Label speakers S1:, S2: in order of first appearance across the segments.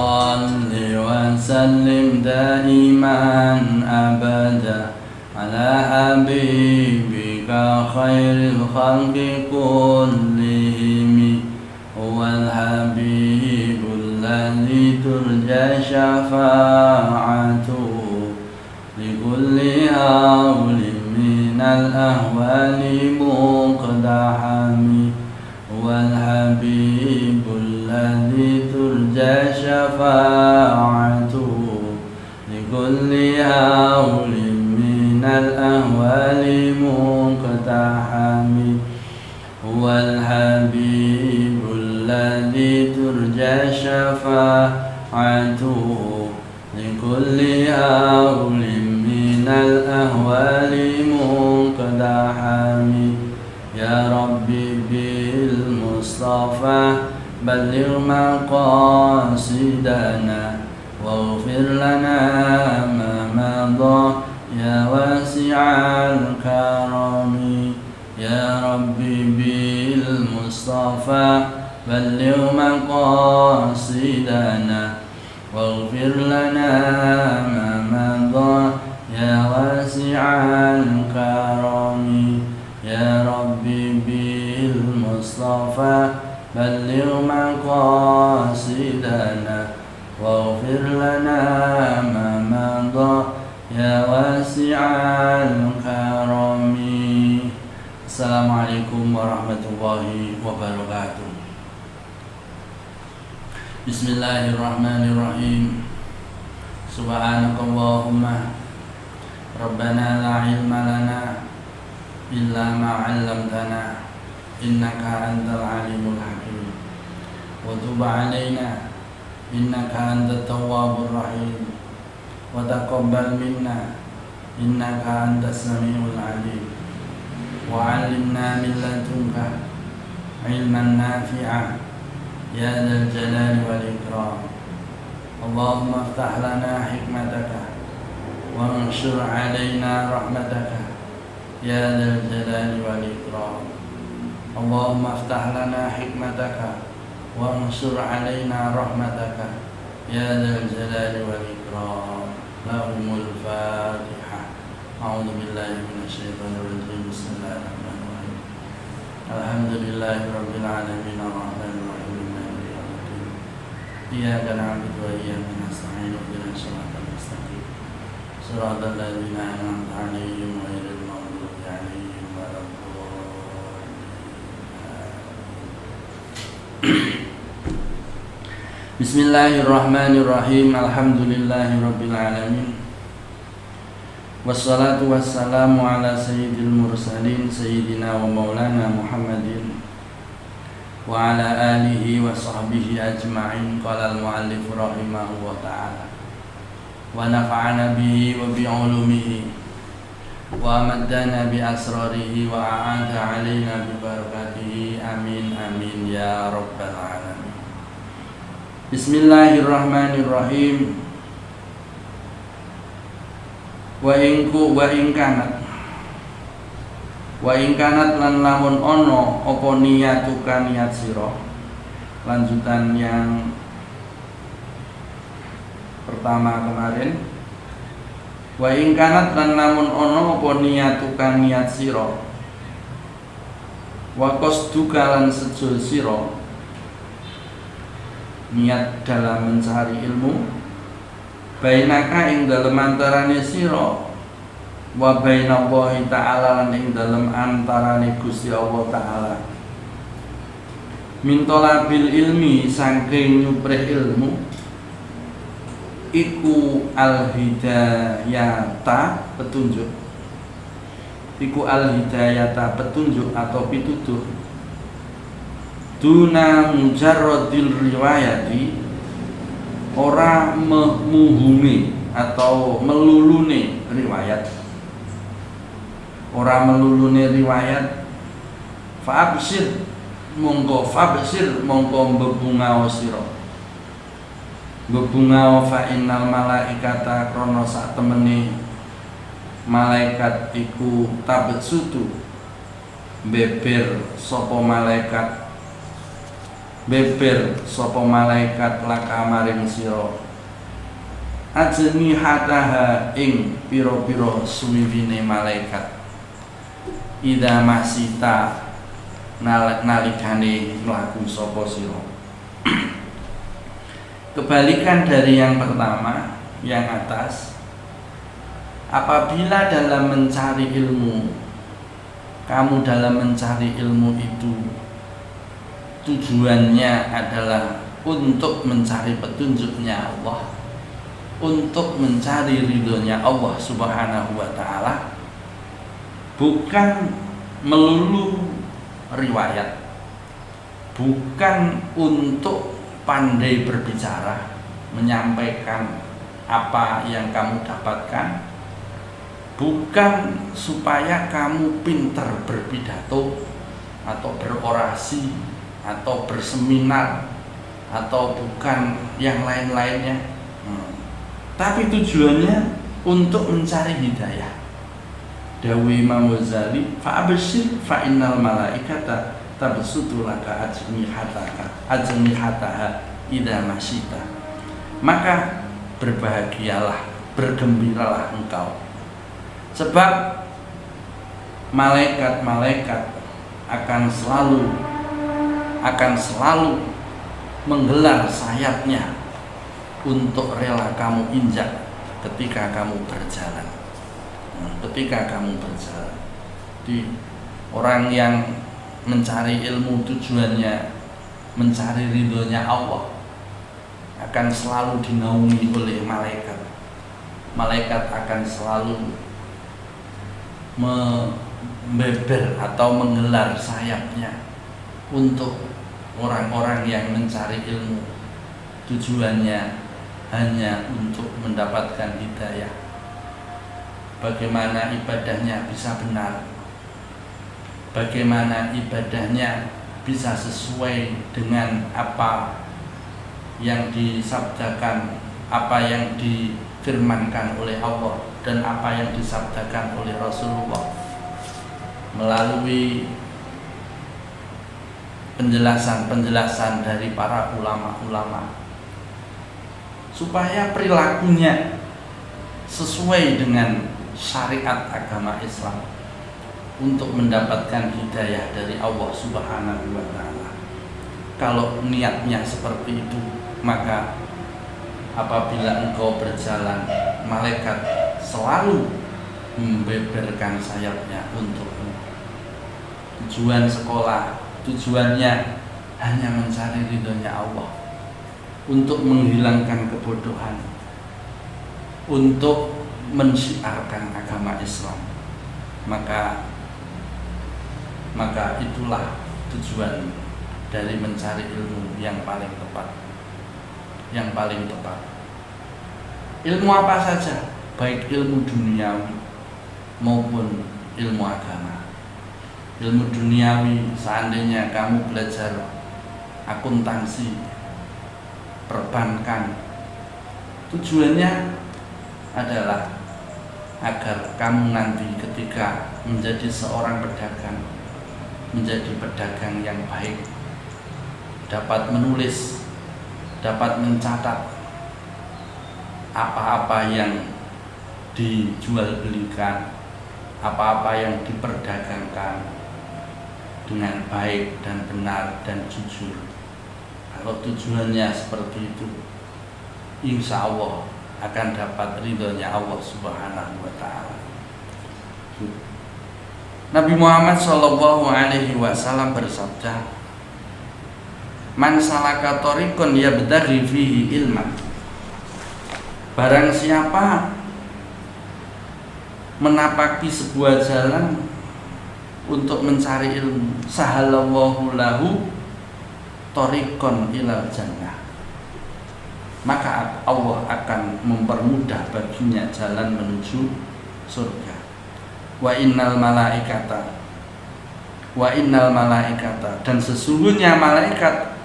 S1: صل وسلم دائما أبدا على حبيبك خير الخلق كلهم هو الحبيب الذي ترجى شفاعته لكل هول من الأهوال مقتحم هو الحبيب الذي ترجى شفاعته لكل هول من الأهوال مقتحم هو الحبيب الذي ترجى شفاعته لكل هول من الأهوال مقتحم يا ربي بالمصطفى بلغ مقاصدنا واغفر لنا ما مضى يا واسع الكرم يا ربي بالمصطفى بلغ مقاصدنا واغفر لنا ما مضى يا واسع الكرم يا ربي بالمصطفى بلغ مقاصدنا واغفر لنا ما مضى يا واسع الكرم. Assalamualaikum warahmatullahi wabarakatuh. Bismillahirrahmanirrahim. Subhanakallahumma Rabbana la ilma lana illa ma 'allamtana innaka antal alimul hakim wa tub 'alaina innaka antat tawwabur rahim wa taqabbal minna innaka antas samiul alim wa 'allimna min ladunka ilman nafi'a ya dzal jalali wal ikram. Allahumma iftah lana hikmataka wa anshur 'alaina rahmataka ya dzal jalali wal ikram. Allahumma iftah lana hikmataka wa anshur 'alaina rahmataka ya dzal jalali wal ikram. Lahumul Fatihah. A'udzu billahi minasyaitonir rajim. Bismillahirrahmanirrahim. Alhamdulillahirabbil alamin arrahmanir rahim maliki yaumiddin. Iyyaka na'budu wa iyyaka nasta'in ihdinas siratal mustaqim. Shiratal ladzina an'amta 'alaihim ghairil maghdubi 'alaihim waladdallin. Bismillahirrahmanirrahim. Alhamdulillahirabbil alamin. Wassalatu wassalamu ala sayyidil mursalin sayyidina wa maulana Muhammadin wa ala alihi wa sahbihi ajma'in. Qala al-muallif rahimahullah ta'ala wa nafa'ana bihi wa bi'ulumihi wa amaddana bi asrarihi wa a'adha alaina bi barakatihi amin amin ya rabbal alamin. Bismillahirrahmanirrahim. Wa in kanat lan lamun ono apa niyatuka niat sira. Lanjutan yang pertama kemarin. Wa in kanat lan lamun ono apa niyatuka niat sira. Wa qasduka lan sejul sira. Niat dalam mencari ilmu bainaka ing dalem antarane sira wa bainallahi ta'ala lan ing dalem antarane Gusti Allah taala min talabil ilmi saking nyuprih ilmu iku al hidayata petunjuk atau pituduh duna mujarradil riwayati ora memuhumi atau melulune riwayat fa'absir mongko bebungao sira fa innal malaikata krana sak temene malaikat iku tabsutu beber sapa malaikat beber sapa malaikat laka maring sira ajni hataha ing pira-pira suwiwine malaikat ida masita nalikane mlaku sapa sira. Kebalikan dari yang pertama, yang atas, apabila dalam mencari ilmu, kamu dalam mencari ilmu itu tujuannya adalah untuk mencari petunjuknya Allah, untuk mencari ridhonya Allah Subhanahu wa ta'ala, bukan melulu riwayat, bukan untuk pandai berbicara, menyampaikan apa yang kamu dapatkan, bukan supaya kamu pintar berpidato atau berorasi atau berseminar, atau bukan yang lain-lainnya, tapi tujuannya untuk mencari hidayah. Dawi Imam Ghazali, fa'abshir fa'innal malaikata tabsutu laka ajnihataha idza masyita. Maka berbahagialah, bergembiralah engkau, sebab malaikat-malaikat akan selalu menggelar sayapnya untuk rela kamu injak ketika kamu berjalan. Di orang yang mencari ilmu tujuannya mencari ridhonya Allah akan selalu dinaungi oleh malaikat. Malaikat akan selalu membeber atau menggelar sayapnya untuk orang-orang yang mencari ilmu, tujuannya hanya untuk mendapatkan hidayah. Bagaimana ibadahnya bisa benar, bagaimana ibadahnya bisa sesuai dengan apa yang disabdakan, apa yang difirmankan oleh Allah dan apa yang disabdakan oleh Rasulullah melalui penjelasan-penjelasan dari para ulama-ulama, supaya perilakunya sesuai dengan syariat agama Islam untuk mendapatkan hidayah dari Allah Subhanahu wa ta'ala. Kalau niatnya seperti itu, maka apabila engkau berjalan, malaikat selalu membeberkan sayapnya untukmu. Tujuan sekolah, tujuannya hanya mencari ridhonya Allah, untuk menghilangkan kebodohan, untuk mensyiarkan agama Islam. Maka itulah tujuan dari mencari ilmu yang paling tepat. Ilmu apa saja, baik ilmu duniawi maupun ilmu agama. Ilmu duniawi, seandainya kamu belajar akuntansi, perbankan, tujuannya adalah agar kamu nanti ketika menjadi seorang pedagang, menjadi pedagang yang baik, dapat menulis, dapat mencatat apa-apa yang dijual belikan, apa-apa yang diperdagangkan dengan baik dan benar dan jujur. Kalau tujuannya seperti itu, insya Allah akan dapat ridhonya Allah Subhanahu wa ta'ala. Nabi Muhammad SAW bersabda, man salaka thariqan yabtaghi fihi ilman, barang siapa menapaki sebuah jalan untuk mencari ilmu, sahalallahu lahu thariqan ilal jannah, maka Allah akan mempermudah baginya jalan menuju surga. Wa innal malaikata, dan sesungguhnya malaikat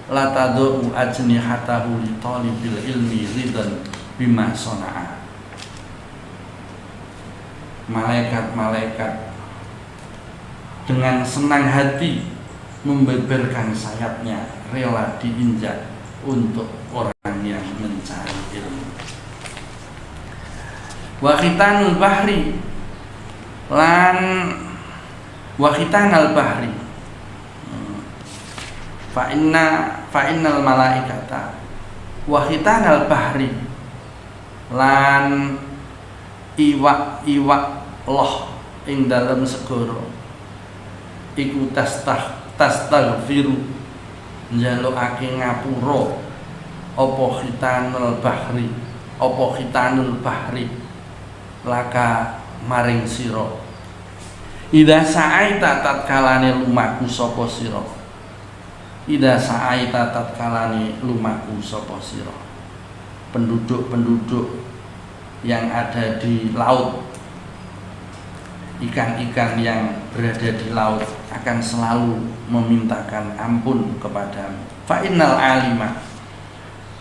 S1: la tad'u ajnihatahu li talibil ilmi ridan bima sana'a. Malaikat-malaikat dengan senang hati membeberkan sayapnya, rela diinjak untuk orang yang mencari ilmu. Wa khitanul bahri lan wa khitanal bahri fa innal malaikata wa khitanal bahri lan iwak loh ing dalam segara iku tastaghfiru njalukake ngapura apa khitanul bahri laka maring sira ida sa'aita tatkalane lumaku sapa sira ida sa'aita tatkalane lumaku sapa sira penduduk yang ada di laut, ikan-ikan yang berada di laut akan selalu memintakan ampun kepadamu. Fa innal alima,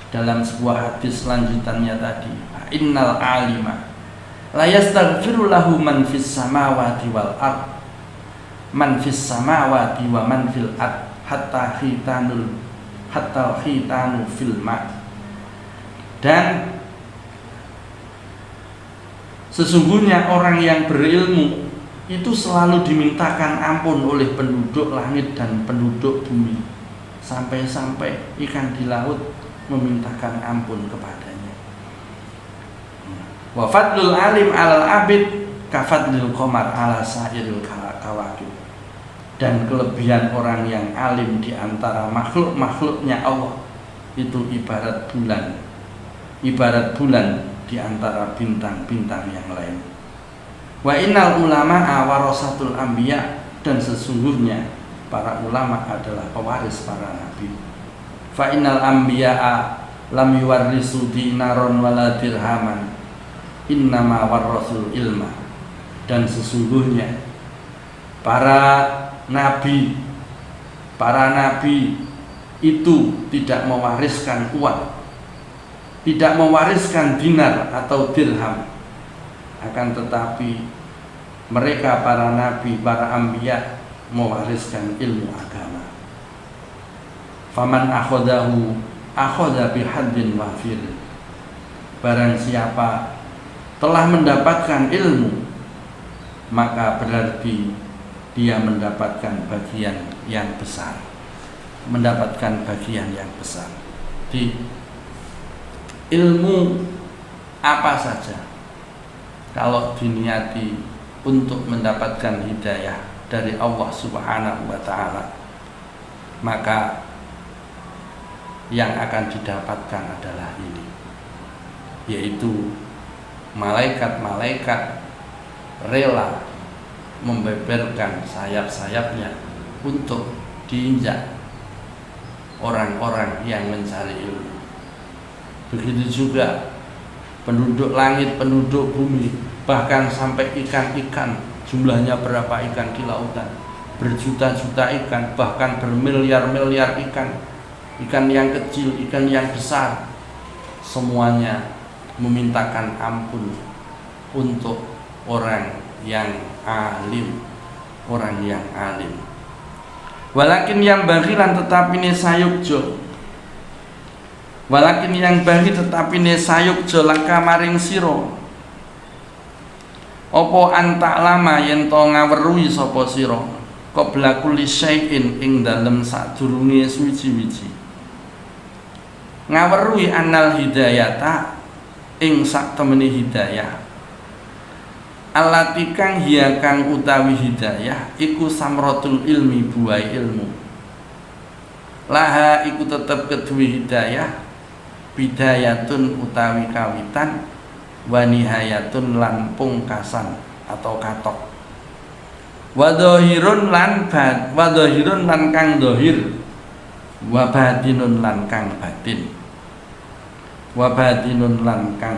S1: dalam sebuah hadis lanjutannya tadi, fa innal alima la yastaghfiru lahu man fis samawati wal ard, man fis samawati wa man fil ard, hatta khitanu fil ma. Dan sesungguhnya orang yang berilmu itu selalu dimintakan ampun oleh penduduk langit dan penduduk bumi, sampai-sampai ikan di laut memintakan ampun kepadanya. Wa fadlul alim alal abid kafadlil qamar ala sairil kawakib. Dan kelebihan orang yang alim di antara makhluk-makhluknya Allah itu ibarat bulan di antara bintang-bintang yang lain. Wa innal ulama'a warasatul anbiya, dan sesungguhnya para ulama adalah pewaris para nabi. Fa innal anbiya'a lam yuwarrisu dinaron wala dirhaman, innama warrasul ilma. Dan sesungguhnya para nabi itu tidak mewariskan uang, tidak mewariskan dinar atau dirham, akan tetapi mereka para nabi, para anbiya mewariskan ilmu agama. Faman akhodahu akhoda bihaddin wafir. Barang siapa telah mendapatkan ilmu, maka berarti dia mendapatkan bagian yang besar, di ilmu apa saja. Kalau diniati untuk mendapatkan hidayah dari Allah Subhanahu wa ta'ala, maka yang akan didapatkan adalah ini, yaitu malaikat-malaikat rela membeberkan sayap-sayapnya untuk diinjak orang-orang yang mencari ilmu. Begitu juga penduduk langit, penduduk bumi, bahkan sampai ikan-ikan, jumlahnya berapa ikan di lautan, berjuta-juta ikan, bahkan bermiliar-miliar ikan, ikan yang kecil, ikan yang besar, semuanya memintakan ampun untuk orang yang alim, Walakin yang bagilan tetapi ne sayukjo, walakin yang bagi tetapi ne sayukjo laka maring siro, opo antak lama yen to ngaweruhi sapa sira qabla kulli syai'in ing dalem sadurunge suci-wici, ngaweruhi annal hidayata ing sak temene hidayah, allati kang hiya kang utawi hidayah iku samratul ilmi, buai ilmu, laha iku tetep kedue hidayah, bidayatun utawi kawitan, wa nihayatun lan pungkasan atau katok, wa dhahirun lan kang dhahir, wa batinun lan kang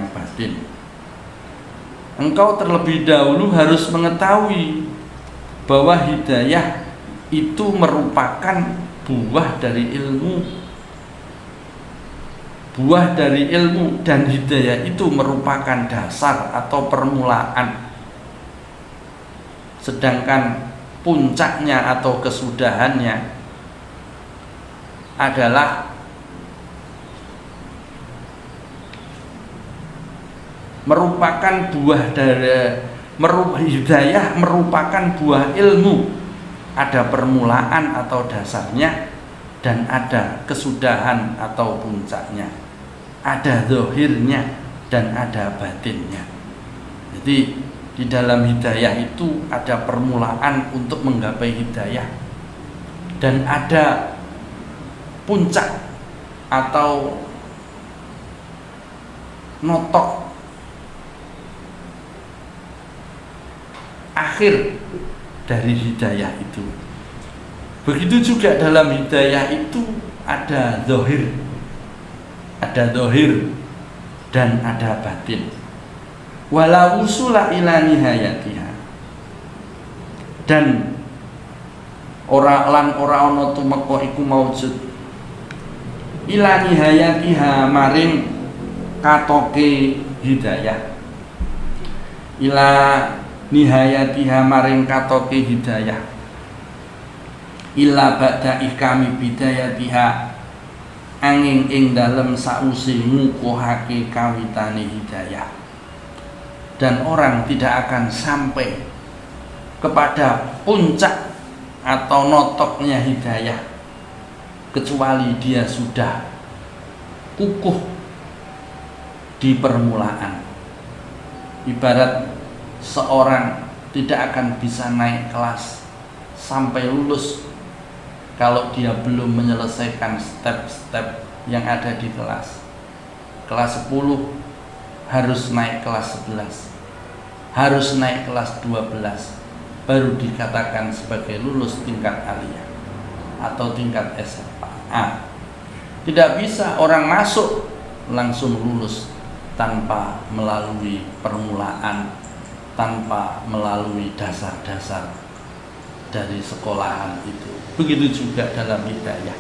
S1: batin, Engkau terlebih dahulu harus mengetahui bahwa hidayah itu merupakan buah dari ilmu, dan hidayah itu merupakan dasar atau permulaan, sedangkan puncaknya atau kesudahannya adalah merupakan buah dari hidayah, merupakan buah ilmu. Ada permulaan atau dasarnya, dan ada kesudahan atau puncaknya. Ada zahirnya dan ada batinnya. Jadi di dalam hidayah itu ada permulaan untuk menggapai hidayah, dan ada puncak atau notok akhir dari hidayah itu. Begitu juga dalam hidayah itu ada zahir, dan ada batin. Wala usula ila nihayatiha, dan ora ana tumeka iku maujud ila nihayatiha maring katoke hidayah, ila nihayatiha maring katoke hidayah, illa ba'da ikami bidayatiha, angin ing dalem sause ngukuhake kawitane hidayah. Dan orang tidak akan sampai kepada puncak atau notoknya hidayah kecuali dia sudah kukuh di permulaan. Ibarat seorang tidak akan bisa naik kelas sampai lulus kalau dia belum menyelesaikan step-step yang ada di kelas. Kelas 10 harus naik kelas 11, harus naik kelas 12, baru dikatakan sebagai lulus tingkat aliyah atau tingkat SMA. Tidak bisa orang masuk langsung lulus tanpa melalui permulaan, tanpa melalui dasar-dasar dari sekolahan itu. Begitu juga dalam hidayah.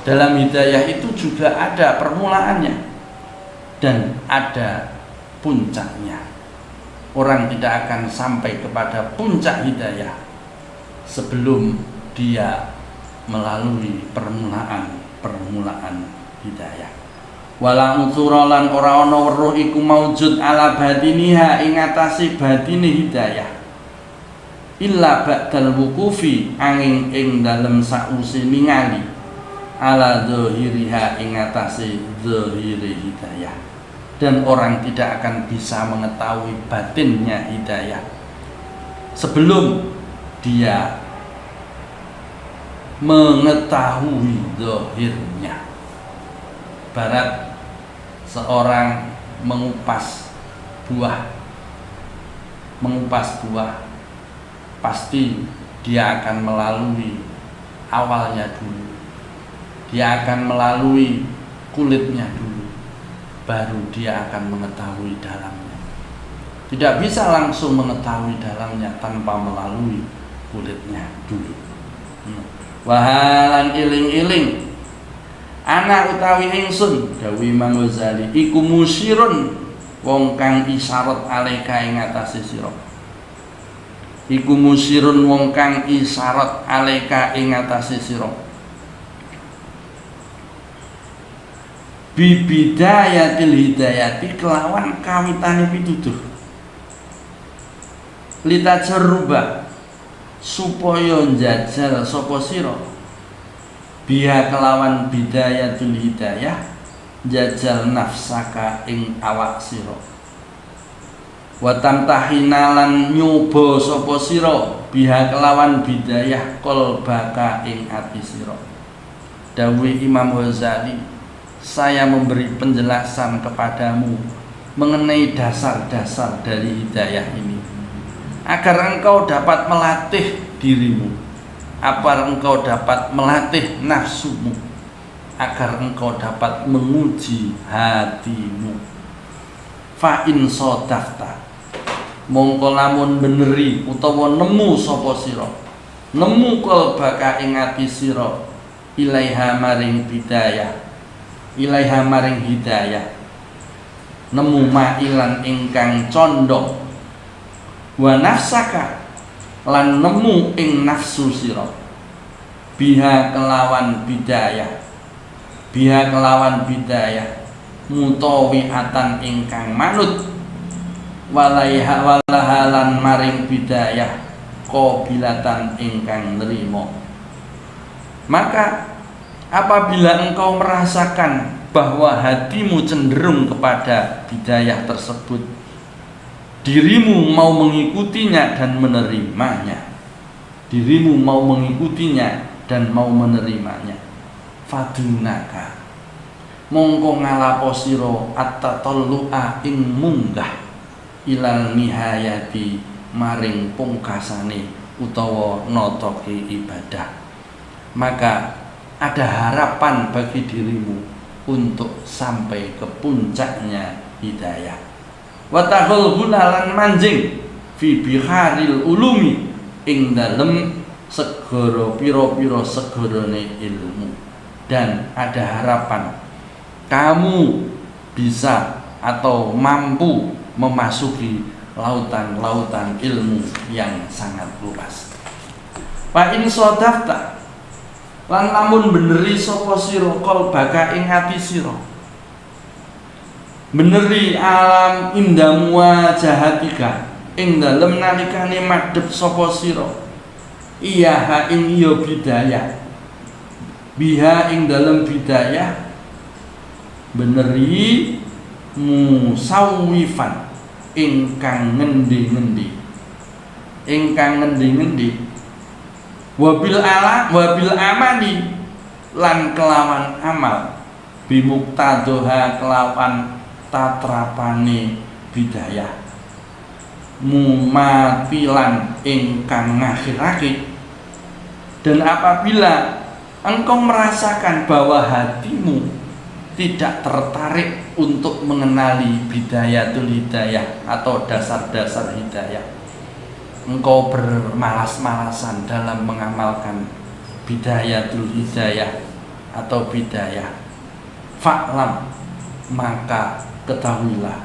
S1: Dalam hidayah itu juga ada permulaannya dan ada puncaknya. Orang tidak akan sampai kepada puncak hidayah sebelum dia melalui permulaan hidayah. Wala unsura lan ora ana weruh iku maujud ala batiniha ing atase batine hidayah, illa ba'dal wuqufi angin ing dalem sause ningali ala zahiriha ing atase zahire hidayah. Dan orang tidak akan bisa mengetahui batinnya hidayah sebelum dia mengetahui zahirnya. Barat seorang mengupas buah, pasti dia akan melalui awalnya dulu, dia akan melalui kulitnya dulu, baru dia akan mengetahui dalamnya. Tidak bisa langsung mengetahui dalamnya tanpa melalui kulitnya dulu. Wahalan iling-iling ana utawi ingsun, dawuh Imam Ghazali, iku musyirun wong kang isyarat alaika ing atase sira. Iku musyirun wong kang isyarat alaika ing atase sira. Bibidayatil hidayati kelawan kawitane pituduh. Litajarruba supaya njajal sapa sira. Biha kelawan bidayatul hidayah jajal nafsaka ing awak sira. Wa tamtahina lan nyoba sapa sira biha kelawan bidayah qalbaka ing ati sira. Dawuh Imam Ghazali, saya memberi penjelasan kepadamu mengenai dasar-dasar dari hidayah ini agar engkau dapat melatih dirimu, agar engkau dapat melatih nafsumu, agar engkau dapat menguji hatimu. Fa in sadafta, mongko lamun beneri utawa nemu sapa sira, nemu qalbaka ing ati sira ilaiha maring bidayah, ilaiha maring hidayah, nemu mailan ingkang condong, wa nafsaka lan nemu ing nafsu sira, biha kelawan bidayah, biha kelawan bidayah mutawiatan ingkang manut walahalan maring bidayah qabilatan ingkang nerima. Maka apabila engkau merasakan bahwa hatimu cenderung kepada bidayah tersebut, dirimu mau mengikutinya dan menerimanya, dirimu mau mengikutinya dan mau menerimanya, fadunaka mongko ngalapo sira at-tatallu'a ing munggah ilal nihayati maring pungkasane utawa notoke ibadah. Maka ada harapan bagi dirimu untuk sampai ke puncaknya hidayah. Wa taghul gunalan manjing fi biharil ulumi ing dalem segara pira-pira segarane ilmu. Dan ada harapan kamu bisa atau mampu memasuki lautan-lautan ilmu yang sangat luas. Fa in sadafta lan lamun beneri sapa sira qalbaka ing ati sira, beneri alam indamu wajahatika ing dalem nalikane madhep sapa sira iya ha ing ya bidayah biha ing dalem bidayah beneri musawwifan ingkang ngendi-ngendi wabil amali lan kelawan amal bimuktadoha kelawan tatrapane bidayah mumatilan ingkang ngakhirake. Dan apabila engkau merasakan bahwa hatimu tidak tertarik untuk mengenali bidayatul hidayah atau dasar-dasar hidayah, engkau bermalas-malasan dalam mengamalkan bidayatul hidayah atau bidayah, fa'lam maka ketahuilah,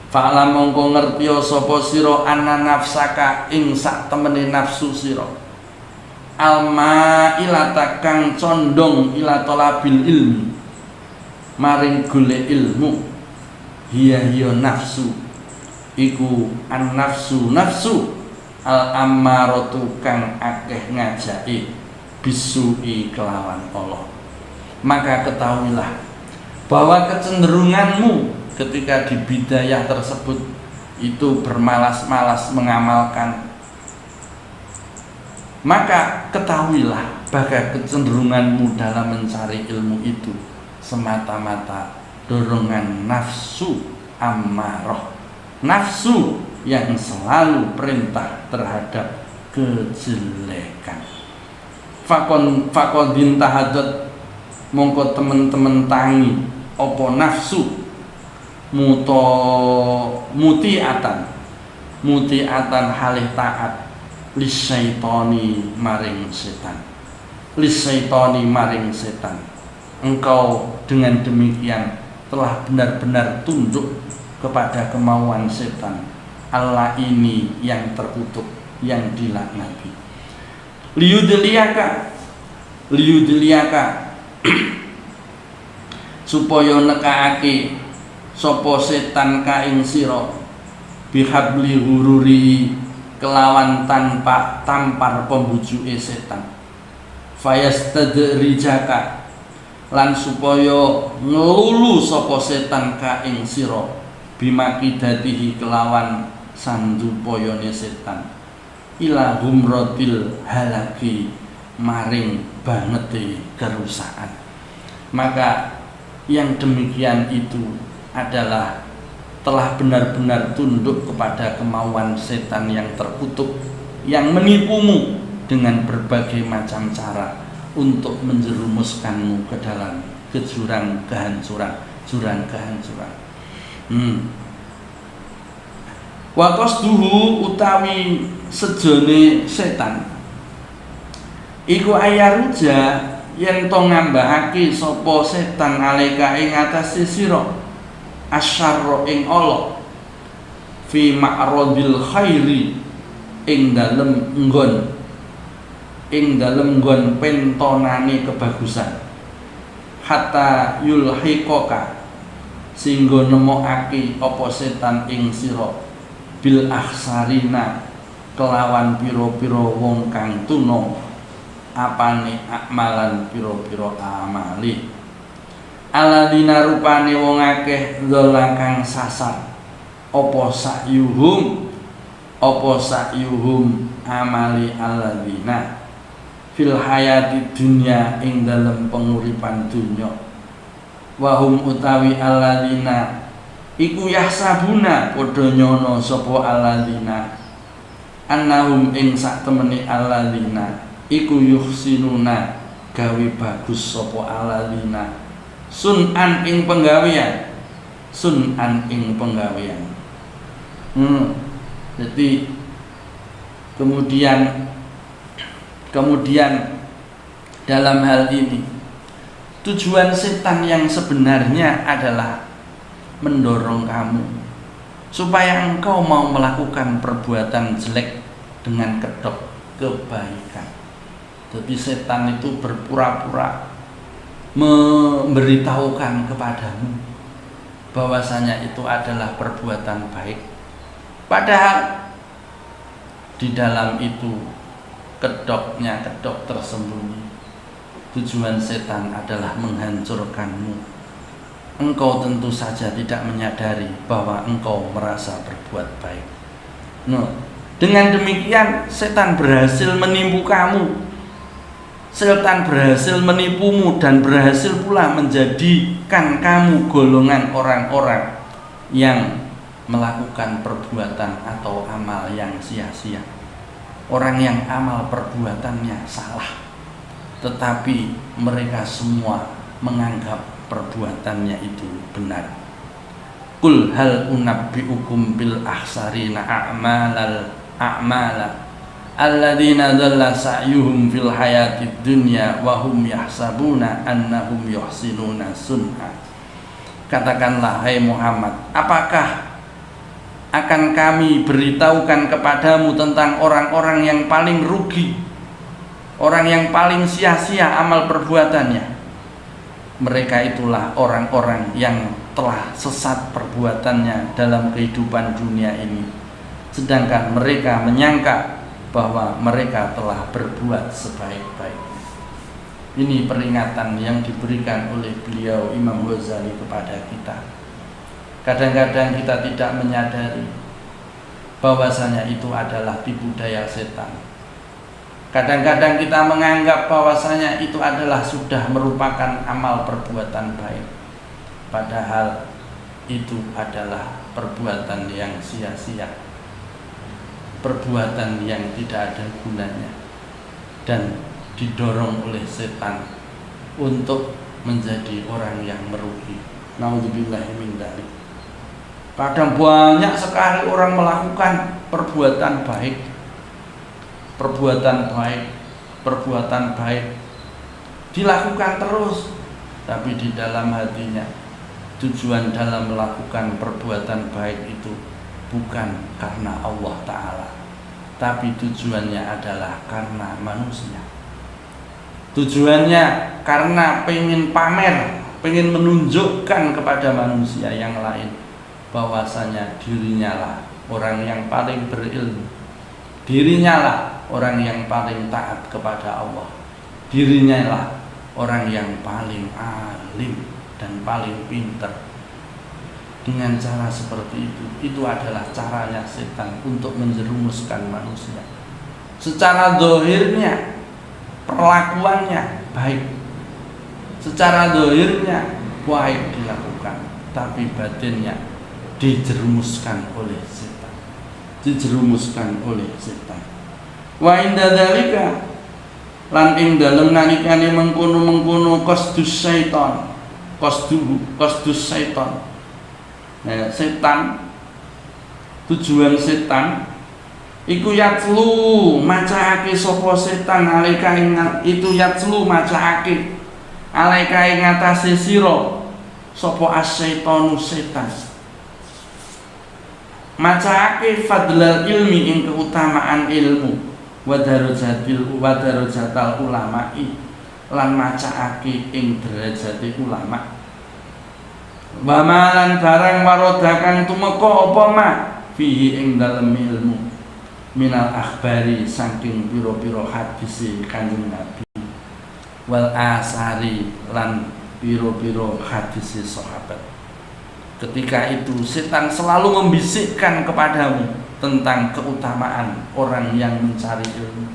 S1: fa'lam mongko ngertiya sapa sira anna nafsaka ing sak temene nafsu sira alma ilata kang condong ila talabil ilmi maring golek ilmu, hiya nafsu iku an nafsu al ammaratu kang akeh ngajaki bisui kelawan Allah. Maka ketahuilah bahwa kecenderunganmu ketika di bidayah tersebut itu bermalas-malas mengamalkan, maka ketahuilah bahwa kecenderunganmu dalam mencari ilmu itu semata-mata dorongan nafsu ammarah, nafsu yang selalu perintah terhadap kejelekan. Fakodin tahadat mongko temen-temen tangi opo nafsu mutiatan halih taat lisyaitoni maring setan. Engkau dengan demikian telah benar-benar tunduk kepada kemauan setan Allah ini yang terkutuk, yang dilaknati. Liyudliyaka supaya nekaake sapa setan ka ing sira bihabli hururi kelawan tanpa tampar pembujuke setan, fayastadrijaka lan supaya ngelulu sapa setan ka ing sira bimakidatihi kelawan sandupayane setan ila humratil halaki maring bangete kerusakan. Maka yang demikian itu adalah telah benar-benar tunduk kepada kemauan setan yang terkutuk, yang menipumu dengan berbagai macam cara untuk menjerumuskanmu ke dalam jurang kehancuran. Wa qasduhu utawi sejone setan iku ayaruja yen to ngambahake sapa setan alika ing atase sira asyarra ing Allah fi ma'radil khairi ing dalem nggon pentonane kebagusan, hatta yulhiqaka sehingga nemokake apa setan ing sira bil akhsarina kelawan pira-pira wong kang tuna apane akmalan pira-pira amali alladzina rupane wong akeh dzalla kang sasar apa sakyuhum amali alladzina fil hayati dunya ing dalem penguripan dunya wahum utawi alladzina iku yahsabuna padha nyono sapa alladzina annahum ing sak temene alladzina iku yuhsinuna gawe bagus sapa alladzina sun'an ing penggawean jadi kemudian dalam hal ini tujuan setan yang sebenarnya adalah mendorong kamu supaya engkau mau melakukan perbuatan jelek dengan kedok kebaikan. Jadi setan itu berpura-pura memberitahukan kepadamu bahwasanya itu adalah perbuatan baik, padahal di dalam itu kedoknya kedok tersembunyi. Tujuan setan adalah menghancurkanmu. Engkau tentu saja tidak menyadari bahwa engkau merasa berbuat baik. Dengan demikian setan berhasil menipu kamu. Setan berhasil menipumu dan berhasil pula menjadikan kamu golongan orang-orang yang melakukan perbuatan atau amal yang sia-sia. Orang yang amal perbuatannya salah, tetapi mereka semua menganggap perbuatannya itu benar. Qul hal unabbiukum bil akhsarina a'mala alladzina dhalla sa'yuhum fil hayatid dunya wa hum yahsabuna annahum yuhsinuna sun'a. Katakanlah hai Muhammad, apakah akan kami beritahukan kepadamu tentang orang-orang yang paling rugi, orang yang paling sia-sia amal perbuatannya? Mereka itulah orang-orang yang telah sesat perbuatannya dalam kehidupan dunia ini, sedangkan mereka menyangka bahwa mereka telah berbuat sebaik-baiknya. Ini peringatan yang diberikan oleh beliau Imam Ghazali kepada kita. Kadang-kadang kita tidak menyadari bahwasanya itu adalah tipu daya setan. Kadang-kadang kita menganggap bahwasanya itu adalah sudah merupakan amal perbuatan baik, padahal itu adalah perbuatan yang sia-sia, perbuatan yang tidak ada gunanya, dan didorong oleh setan untuk menjadi orang yang merugi. Nauzubillahi min dzalik. Kadang banyak sekali orang melakukan perbuatan baik dilakukan terus, tapi di dalam hatinya tujuan dalam melakukan perbuatan baik itu bukan karena Allah Ta'ala, tapi tujuannya adalah karena manusia. Tujuannya karena pengen pamer, pengen menunjukkan kepada manusia yang lain bahwasanya dirinya lah orang yang paling berilmu, dirinya lah orang yang paling taat kepada Allah, dirinya lah orang yang paling alim dan paling pintar. Dengan cara seperti itu adalah caranya setan untuk menjerumuskan manusia. Secara zahirnya perlakuannya baik, secara zahirnya baik dilakukan, tapi batinnya dijerumuskan oleh setan, Wa inda dzalika lan ing dalem nalikane mengkono-mengkono qasdus syaitan. Nah, setan, tujuan setan iku yatslu macaake sapa setan alika ing itu yatslu macaake alika ing atase sira sapa asyaitanu setan. Macaake fadlal ilmi ing keutamaan ilmu wa darajatal ulama'i lan macaake ing derajate ulama. Wa malan barang warodakan tumeka apa ma fihi ing dalem ilmu minal akhbari saking pira-pira hadis Kanjeng Nabi wal asari lan pira-pira hadis sahabat. Ketika itu setan selalu membisikkan kepadamu tentang keutamaan orang yang mencari ilmu,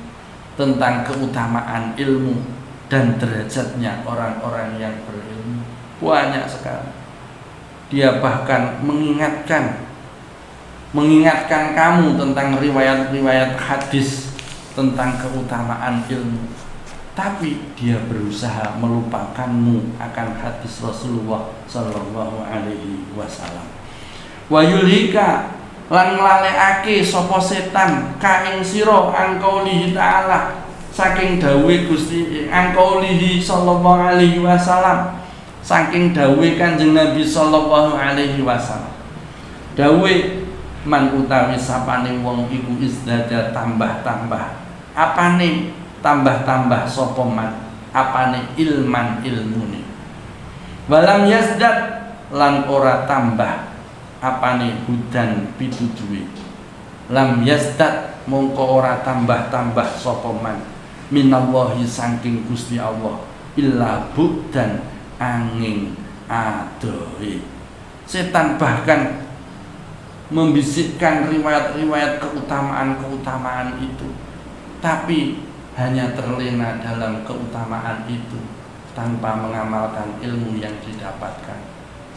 S1: tentang keutamaan ilmu dan derajatnya orang-orang yang berilmu. Banyak sekali. Dia bahkan mengingatkan kamu tentang riwayat-riwayat hadis tentang keutamaan ilmu. Tapi dia berusaha melupakanmu akan hadis Rasulullah sallallahu alaihi wasallam. Wa yulhika lan nglalekake sapa setan ka ing sira angkaulihi ta'ala saking dawuh Gusti angkaulihi sallallahu alaihi wasallam, saking dawuh Kanjeng Nabi sallallahu alaihi wasallam. Dawuh man utawi sapane wong iku izdada tambah-tambah. Apane tambah-tambah sapa man? Apane ilman ilmune. Walam yazdad lan ora tambah apane hudan pituduhe. Lam yazdad mongko ora tambah-tambah sapa man minallahi saking Gusti Allah illa budan angin adohe. Setan bahkan membisikkan riwayat-riwayat keutamaan itu, tapi hanya terlena dalam keutamaan itu tanpa mengamalkan ilmu yang didapatkan,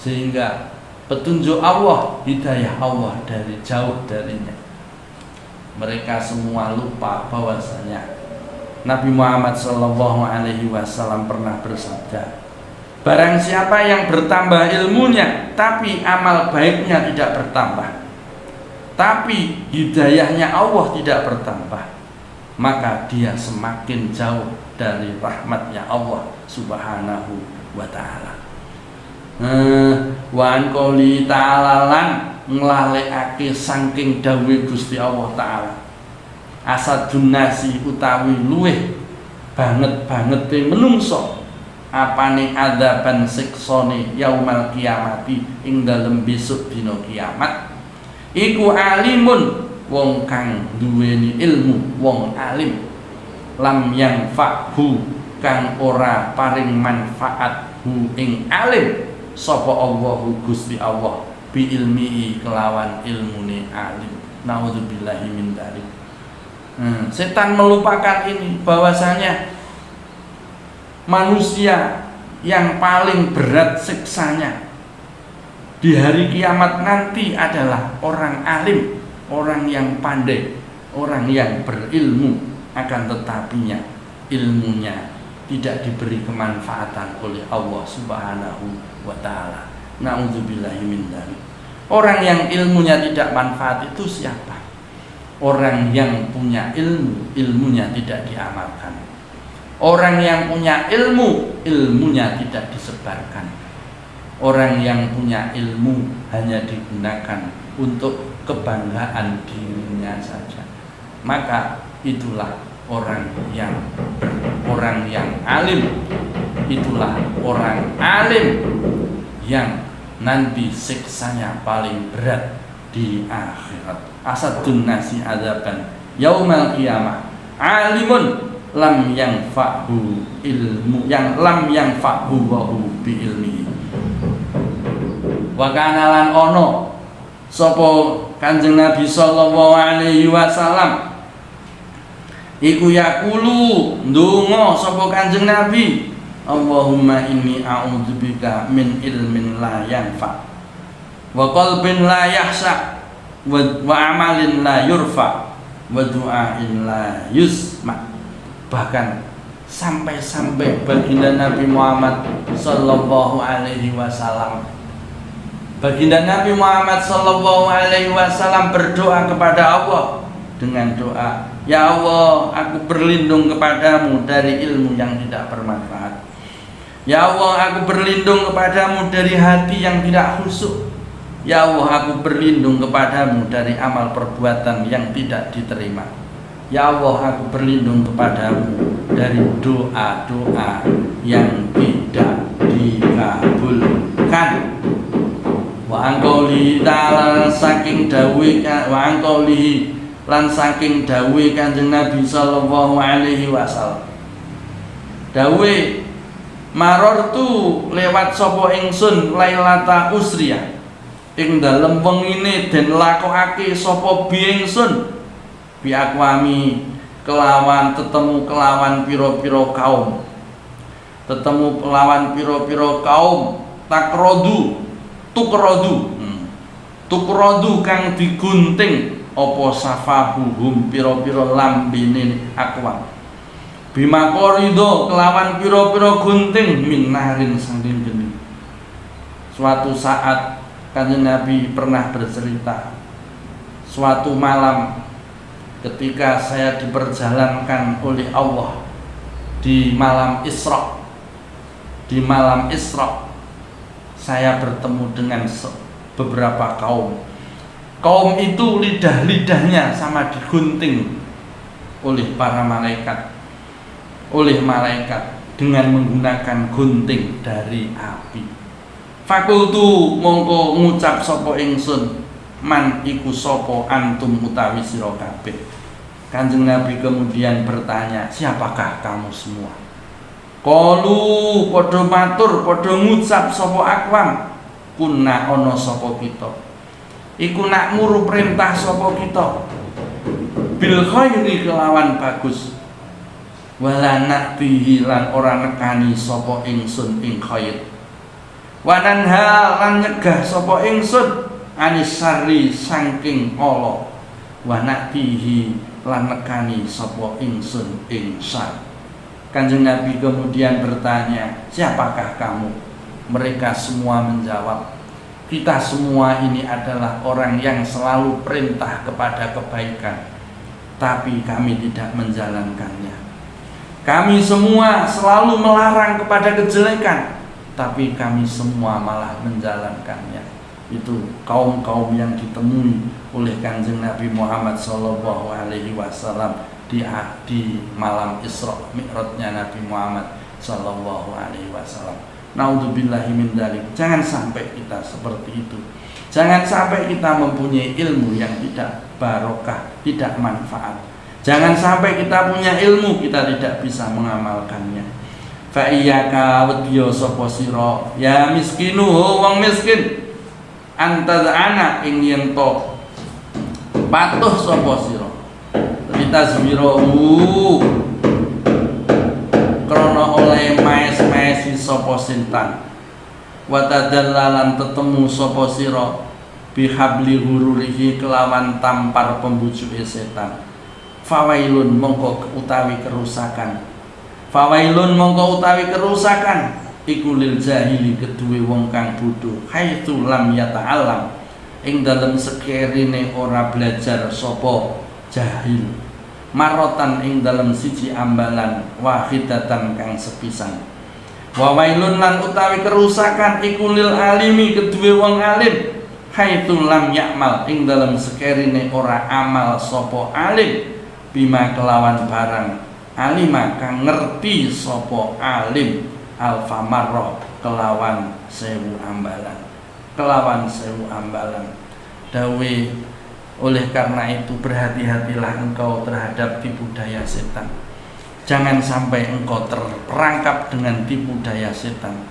S1: sehingga petunjuk Allah, hidayah Allah dari jauh darinya. Mereka semua lupa bahwasanya Nabi Muhammad SAW pernah bersabda, barang siapa yang bertambah ilmunya tapi amal baiknya tidak bertambah, tapi hidayahnya Allah tidak bertambah, maka dia semakin jauh dari rahmatnya Allah subhanahu wa ta'ala. Wa an qouli ta'ala lan nglalekake saking dawuh Gusti Allah ta'ala, asadun nasi utawi luweh banget-bangete menungso apane adzaban siksane yaumal kiamati ing dalem besok dina kiamat iku alimun wong kang duweni ilmu, wong alim lam yang fa'hu kang ora paring manfaat hu ing alim sapa Allahu Gusti Allah bi ilmihi kelawan ilmune alim. Naudzubillahi min dzalik. Setan melupakan ini, bahwasanya manusia yang paling berat siksanya di hari kiamat nanti adalah orang alim, orang yang pandai, orang yang berilmu, akan tetapinya ilmunya tidak diberi kemanfaatan oleh Allah subhanahu wa ta'ala. Na'udzubillahi min dzalik. Orang yang ilmunya tidak manfaat itu siapa? Orang yang punya ilmu, ilmunya tidak diamalkan. Orang yang punya ilmu, ilmunya tidak disebarkan. Orang yang punya ilmu hanya digunakan untuk kebanggaan dirinya saja. Maka itulah orang yang alim. Itulah orang alim yang nanti siksanya paling berat di akhirat. Asadun nasi adzaban yaumal qiyamah alimun lam yanfa'hu ilmu yang lam yanfa'hu wa hu bi ilmihi. Wa kana lan ono sapa Kanjeng Nabi sallallahu alaihi wasallam iku yaqulu ndonga sapa Kanjeng Nabi, Allahumma inni a'udzubika min ilmin la yanfa wa qalbin la yahsa wa amalin la yurfa wa du'ain la yusma. Bahkan sampai baginda Nabi Muhammad sallallahu alaihi wasallam, baginda Nabi Muhammad sallallahu alaihi wasallam berdoa kepada Allah dengan doa, ya Allah, aku berlindung kepadamu dari ilmu yang tidak bermanfaat. Ya Allah, aku berlindung kepadamu dari hati yang tidak khusyuk. Ya Allah, aku berlindung kepadamu dari amal perbuatan yang tidak diterima. Ya Allah, aku berlindung kepadamu dari doa-doa yang tidak dikabulkan. Wa angqaulihi ta'ala saking dawuh wa angqaulihi lan saking dawuh Kanjeng Nabi sallallahu alaihi wasallam. Dawuh marortu lewat sapa ingsun lailata usriyah ing dalem wengine den lakokake sapa bi ingsun bi akwami kelawan tetemu kelawan pira-pira kaum. Tetemu kelawan pira-pira kaum tukrodu kang digunting apa safahuhum pira-pira lambene akwam bima qorido kelawan pira-pira gunting minarin saking geni. Suatu saat Kanjeng Nabi pernah bercerita, suatu malam ketika saya diperjalankan oleh Allah di malam Isra. Di malam Isra saya bertemu dengan beberapa kaum. Kaum itu lidah-lidahnya sama digunting oleh para malaikat. Oleh malaikat dengan menggunakan gunting dari api. Fakultu mongko ngucap sapa ingsun, man iku sapa antum utawi sira kabeh. Kanjeng Nabi kemudian bertanya, siapakah kamu semua? Qalu padha matur, padha ngucap sapa akwam, kunna ana sapa kita. Iku nak muru perintah sapa kita. Bil khairi kelawan bagus. Wala naktihi lan ora nekani sapa ingsun ing khair. Wa nanha lan nyegah sapa ingsun anis sari saking ala. Wa naktihi lan nekani sapa ingsun ing syar. Kanjeng Nabi kemudian bertanya, siapakah kamu? Mereka semua menjawab, kita semua ini adalah orang yang selalu perintah kepada kebaikan, tapi kami tidak menjalankannya. Kami semua selalu melarang kepada kejelekan, tapi kami semua malah menjalankannya. Itu kaum-kaum yang ditemui oleh Kanjeng Nabi Muhammad SAW di malam Isra Mi'rajnya Nabi Muhammad SAW. Naudzubillahi min dzalik. Jangan sampai kita seperti itu. Jangan sampai kita mempunyai ilmu yang tidak barokah, tidak manfaat. Jangan sampai kita punya ilmu kita tidak bisa mengamalkannya. Fa iyyaka wadya sapa sira ya miskinu wong miskin antazana ing yen to patuh sapa sira litazmirahu krana oleh maes-maesi sapa sintan wa tadallalan tetemu sapa sira bihabli hururihi kelawan tampar pembujuke setan. Fawailun mongko utawi kerusakan. Fawailun mongko utawi kerusakan iku lil jahili keduwe wong kang bodho haitsu lam yata'allam ing dalem sekerine ora belajar sapa jahil marotan ing dalem siji ambalan wahidatan kang sepisan. Wa wailun lan utawi kerusakan iku lil alimi keduwe wong alim haitsu lam ya'mal ing dalem sekerine ora amal sapa alim bima kelawan barang alima kang ngerti sapa alim alfa marrah kelawan 1000 ambalan. Kelawan 1000 ambalan. Dawe oleh karena itu berhati-hatilah engkau terhadap tipu daya setan. Jangan sampai engkau terperangkap dengan tipu daya setan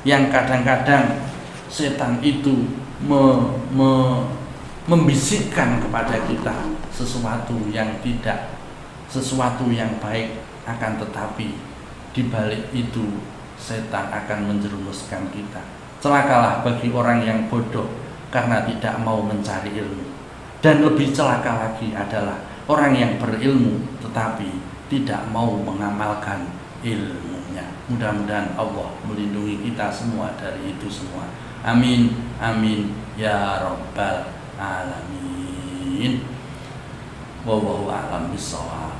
S1: yang kadang-kadang setan itu membisikkan kepada kita sesuatu yang baik, akan tetapi di balik itu setan akan menjerumuskan kita. Celakalah bagi orang yang bodoh karena tidak mau mencari ilmu, dan lebih celaka lagi adalah orang yang berilmu tetapi tidak mau mengamalkan ilmunya. Mudah-mudahan Allah melindungi kita semua dari itu semua. Amin, amin ya rabbal alamin. Wallahu a'lam bishawab.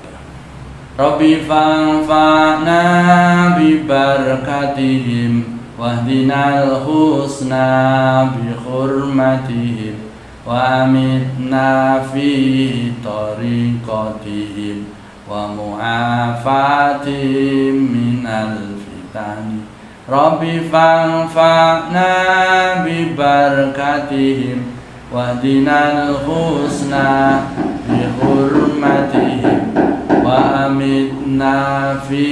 S1: Rabbi fanfa'na bi barakatihim wahdinal husna bi hurmatihim وأمتنا في طريقتهم ومعافاتهم من الفتن رب فانفعنا ببركاتهم واهدنا الحسنى بحرمتهم وأمتنا في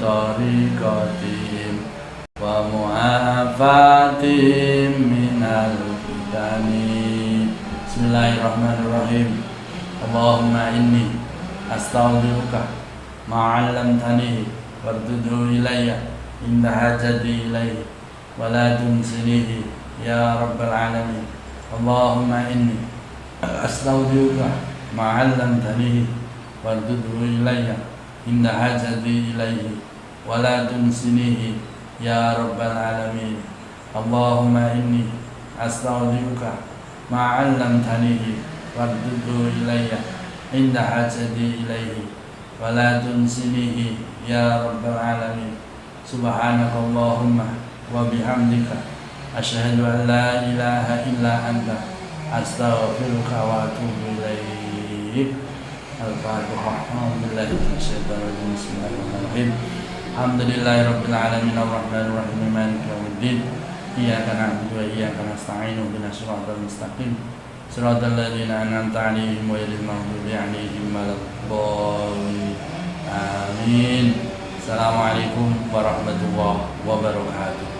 S1: طريقتهم ومعافاتهم من الفتن Bismillahirrahmanirrahim. Allahumma inni astaghfiruka ma 'allamtani warzuqhu ilayya inda hajati ilayhi wa la tunsinihi ya rabbal alamin. Allahumma inni astaghfiruka ma 'allamtani warzuqhu ilayya inda hajati ilayhi wa la tunsinihi ya rabbal alamin. Allahumma inni astaghfiruka ma 'allamtanihi warzuqhu ilayya inda hajati ilayhi wa la tunsinihi ya rabbal alamin. Subhanakallahumma wa bihamdika asyhadu an la ilaha illa anta astaghfiruka wa atubu ilaik. Al-Fatihah. Alhamdulillahi minasyaitonir rajim. Bismillahirrahmanirrahim. Alhamdulillahirabbil alamin arrahmanir rahim maliki yaumiddin. Iyyaka na'budu wa iyyaka nasta'in ihdinas siratal mustaqim siratal ladzina an'amta 'alaihim ghairil maghdubi 'alaihim waladdallin. Amin. Assalamualaikum warahmatullahi wabarakatuh.